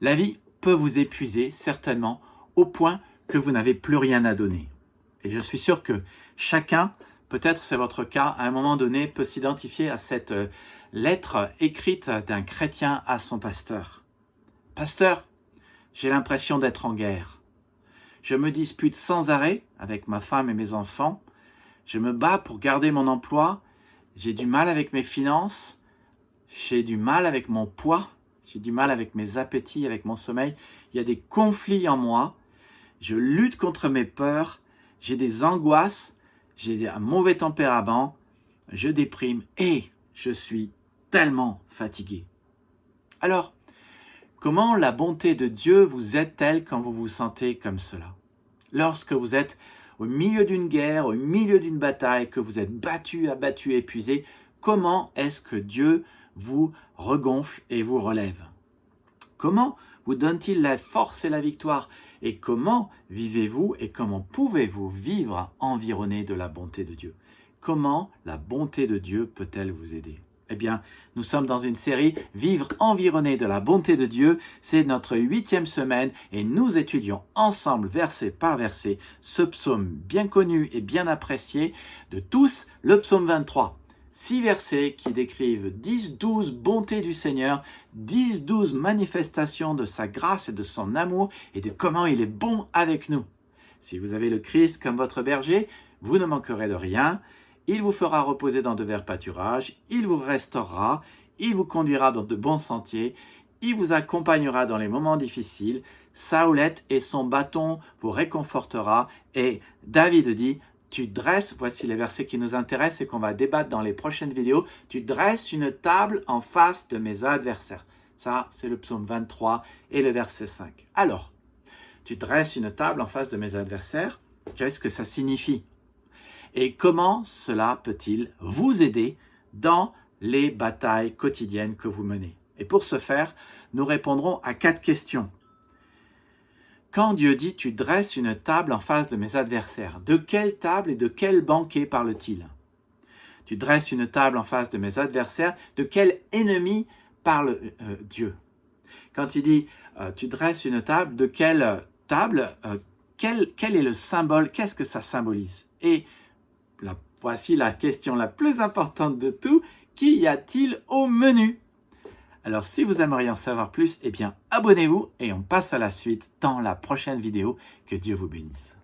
La vie peut vous épuiser certainement au point que vous n'avez plus rien à donner. Et je suis sûr que chacun, peut-être c'est votre cas, à un moment donné peut s'identifier à cette lettre écrite d'un chrétien à son pasteur. Pasteur, j'ai l'impression d'être en guerre. Je me dispute sans arrêt avec ma femme et mes enfants. Je me bats pour garder mon emploi. J'ai du mal avec mes finances. J'ai du mal avec mon poids. J'ai du mal avec mes appétits, avec mon sommeil. Il y a des conflits en moi. Je lutte contre mes peurs. J'ai des angoisses. J'ai un mauvais tempérament. Je déprime et je suis tellement fatigué. Alors, comment la bonté de Dieu vous aide-t-elle quand vous vous sentez comme cela? Lorsque vous êtes au milieu d'une guerre, au milieu d'une bataille, que vous êtes battu, abattu, épuisé, comment est-ce que Dieu vous regonfle et vous relève? Comment vous donne-t-il la force et la victoire? Et comment vivez-vous et comment pouvez-vous vivre environné de la bonté de Dieu? Comment la bonté de Dieu peut-elle vous aider? Eh bien, nous sommes dans une série « Vivre environné de la bonté de Dieu ». C'est notre 8e semaine et nous étudions ensemble, verset par verset, ce psaume bien connu et bien apprécié de tous, le psaume 23. 6 versets qui décrivent 10-12 bontés du Seigneur, 10-12 manifestations de sa grâce et de son amour et de comment il est bon avec nous. Si vous avez le Christ comme votre berger, vous ne manquerez de rien. Il vous fera reposer dans de verts pâturages, il vous restaurera, il vous conduira dans de bons sentiers, il vous accompagnera dans les moments difficiles, sa houlette et son bâton vous réconfortera. Et David dit, tu dresses, voici les versets qui nous intéressent et qu'on va débattre dans les prochaines vidéos, tu dresses une table en face de mes adversaires. Ça, c'est le psaume 23 et le verset 5. Alors, tu dresses une table en face de mes adversaires, qu'est-ce que ça signifie? Et comment cela peut-il vous aider dans les batailles quotidiennes que vous menez? Et pour ce faire, nous répondrons à 4 questions. Quand Dieu dit « tu dresses une table en face de mes adversaires », de quelle table et de quel banquet parle-t-il? Tu dresses une table en face de mes adversaires, de quel ennemi parle Dieu? Quand il dit « tu dresses une table », de quelle table? Quel est le symbole? Qu'est-ce que ça symbolise? Et voici la question la plus importante de tout. Qu'y a-t-il au menu? Alors, si vous aimeriez en savoir plus, eh bien, abonnez-vous et on passe à la suite dans la prochaine vidéo. Que Dieu vous bénisse.